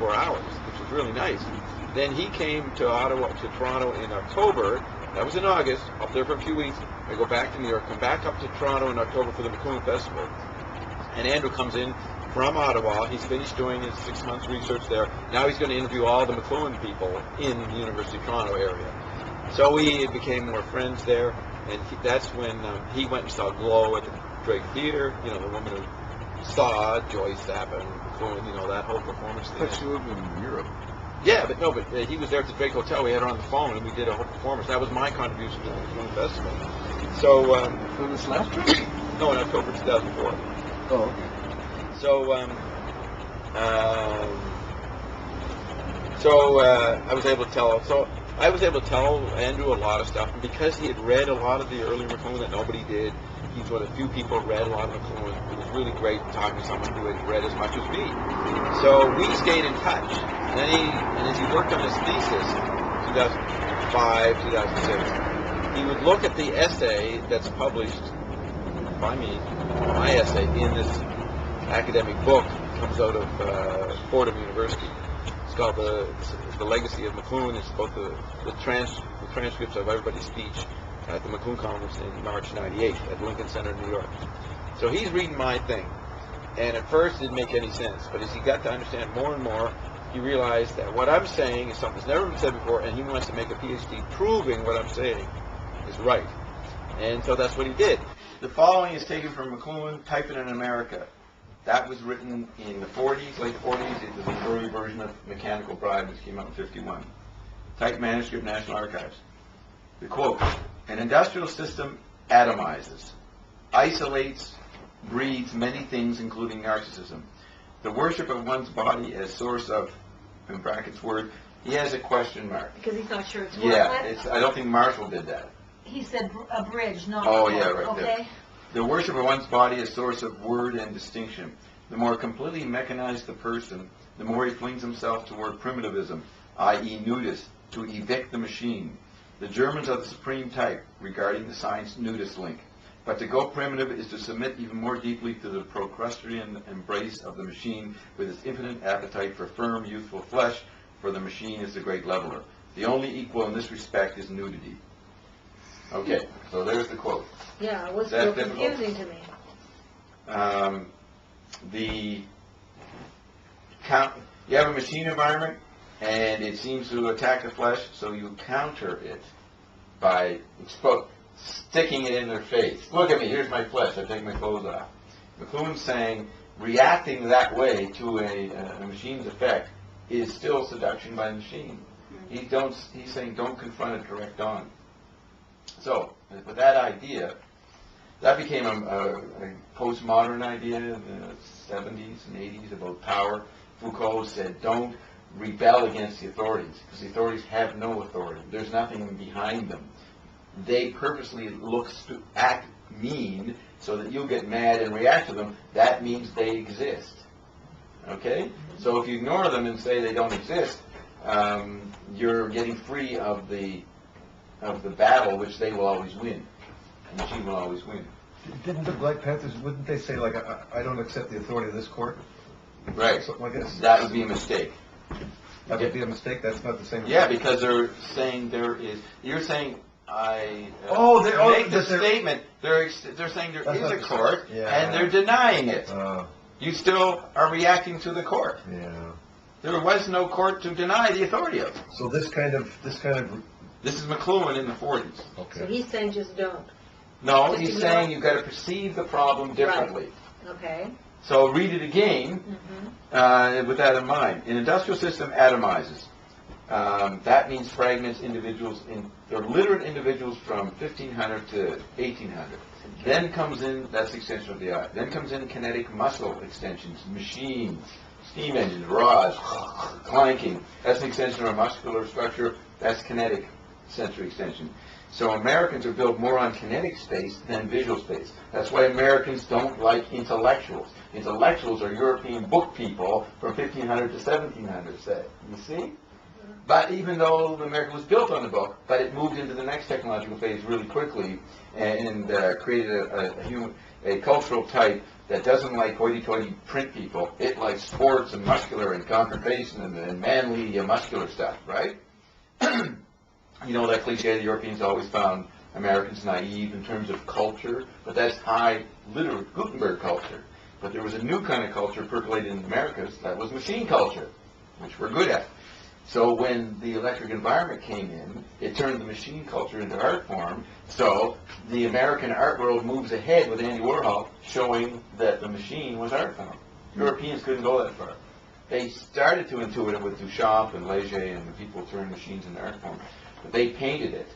24 hours, which was really nice. Then he came to Toronto in October. That was in August, up there for a few weeks. I go back to New York, come back up to Toronto in October for the McLuhan Festival. And Andrew comes in from Ottawa. He's finished doing his 6 months research there. Now he's going to interview all the McLuhan people in the University of Toronto area. So we became more friends there, and that's when he went and saw Glow at the Drake Theatre, you know, the woman who saw Joyce Zappa and McLuhan, you know, that whole performance thing. But she lived in Europe. Yeah, but no, but he was there at the Drake Hotel. We had her on the phone, and we did a whole performance. That was my contribution to the McLuhan Festival. So, For this last trip? no, in October 2004. Oh, okay. So, I was able to tell. So I was able to tell Andrew a lot of stuff, and because he had read a lot of the early McLuhan that nobody did, he's one of the few people who read a lot of McLuhan. It was really great talking to someone who had read as much as me. So we stayed in touch. And as he worked on his thesis, 2005, 2006, he would look at the essay that's published by me, my essay, in this academic book. It comes out of Fordham University. It's called the Legacy of McLuhan. It's both the transcripts of everybody's speech at the McLuhan Conference in March '98 at Lincoln Center, New York. So he's reading my thing, and at first it didn't make any sense, but as he got to understand more and more, he realized that what I'm saying is something that's never been said before, and he wants to make a PhD proving what I'm saying is right. And so that's what he did. The following is taken from McLuhan, Typing in America. That was written in the 40s, late 40s. It was an early version of Mechanical Bride, which came out in '51. Typed manuscript, National Archives. The quote, an industrial system atomizes, isolates, breeds many things, including narcissism. The worship of one's body as source of, in brackets, word, he has a question mark. Because he's not sure it's what? Yeah, I don't think Marshall did that. He said a bridge, not Oh, a yeah, right okay. there. The worship of one's body as source of word and distinction. The more completely mechanized the person, the more he flings himself toward primitivism, i.e. nudist, to evict the machine. The Germans are the supreme type regarding the science nudist link. But to go primitive is to submit even more deeply to the Procrustean embrace of the machine with its infinite appetite for firm, youthful flesh, for the machine is the great leveler. The only equal in this respect is nudity. Okay, so there's the quote. Yeah, it was That's so confusing to me. You have a machine environment, and it seems to attack the flesh, so you counter it by sticking it in their face. Look at me, here's my flesh, I take my clothes off. McLuhan's saying reacting that way to a machine's effect is still seduction by the machine. He's saying don't confront it, direct on. So, with that idea, that became a postmodern idea in the 70s and 80s about power. Foucault said don't rebel against the authorities, because the authorities have no authority. There's nothing behind them. They purposely act mean so that you'll get mad and react to them. That means they exist. Okay? So if you ignore them and say they don't exist, you're getting free of the battle, which they will always win. The machine will always win. Didn't the Black Panthers, wouldn't they say, like, I don't accept the authority of this court? Right. Something like this? That would be a mistake. That would be a mistake? That's not the same? Yeah, because they're saying you're saying make the statement. They're saying there is a court, and they're denying it. You still are reacting to the court. Yeah. There was no court to deny the authority of. So this is McLuhan in the 40s. Okay. So he's saying just don't. No, Just he's ignore saying it. you've got to perceive the problem differently. Right. Okay. So read it again with that in mind. An industrial system atomizes. That means fragments individuals. They're literate individuals from 1500 to 1800. Then comes in, that's the extension of the eye. Then comes in kinetic muscle extensions, machines, steam engines, rods, clanking. That's an extension of our muscular structure. That's kinetic sensory extension. So Americans are built more on kinetic space than visual space. That's why Americans don't like intellectuals. Intellectuals are European book people from 1500 to 1700, say. You see? But even though America was built on the book, but it moved into the next technological phase really quickly and created a cultural type that doesn't like hoity-toity print people. It likes sports and muscular and confrontation and manly muscular stuff, right? You know that cliche, the Europeans always found Americans naive in terms of culture, but that's high literate Gutenberg culture. But there was a new kind of culture percolated in the Americas that was machine culture, which we're good at. So when the electric environment came in, it turned the machine culture into art form. So the American art world moves ahead with Andy Warhol, showing that the machine was art form. Europeans couldn't go that far. They started to intuit it with Duchamp and Leger and the people who turned machines into art form. But they painted it.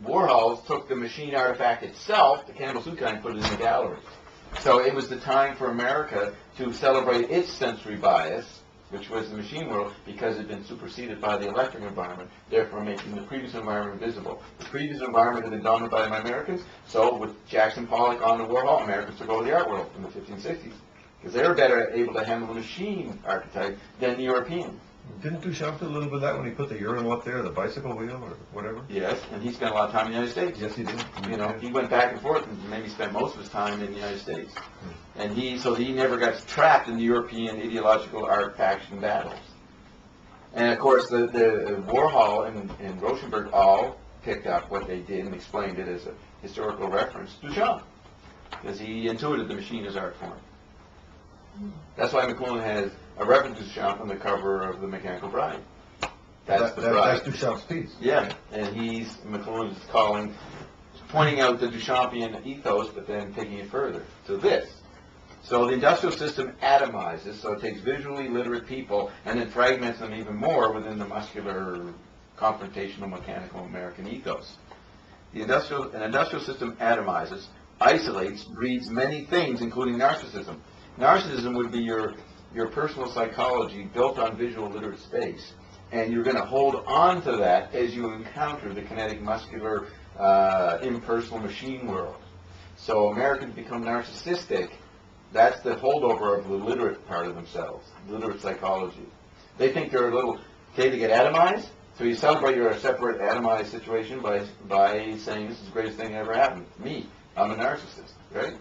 Warhol took the machine artifact itself, the Campbell-Soup and put it in the gallery. So it was the time for America to celebrate its sensory bias, which was the machine world, because it had been superseded by the electric environment, therefore making the previous environment visible. The previous environment had been dominated by Americans, so with Jackson Pollock on to Warhol, Americans took over the art world in the 1560s, because they were better able to handle the machine archetype than the European. Didn't Duchamp do a little bit of that when he put the urinal up there, the bicycle wheel or whatever? Yes, and he spent a lot of time in the United States. Yes, he did. You know, he went back and forth and maybe spent most of his time in the United States. And he never got trapped in the European ideological art faction battles. And of course, the Warhol and Rauschenberg all picked up what they did and explained it as a historical reference to Duchamp, because he intuited the machine as art form. That's why McLuhan has a reference to Duchamp on the cover of The Mechanical Bride. That's the bride. That's Duchamp's piece. Yeah, and McLuhan is pointing out the Duchampian ethos, but then taking it further to this. So the industrial system atomizes, so it takes visually literate people and then fragments them even more within the muscular, confrontational, mechanical American ethos. An industrial system atomizes, isolates, breeds many things, including narcissism. Narcissism would be your personal psychology built on visual literate space. And you're going to hold on to that as you encounter the kinetic, muscular, impersonal machine world. So Americans become narcissistic. That's the holdover of the literate part of themselves, literate psychology. They think they're they get atomized. So you celebrate your separate atomized situation by saying, this is the greatest thing that ever happened to me. I'm a narcissist, right?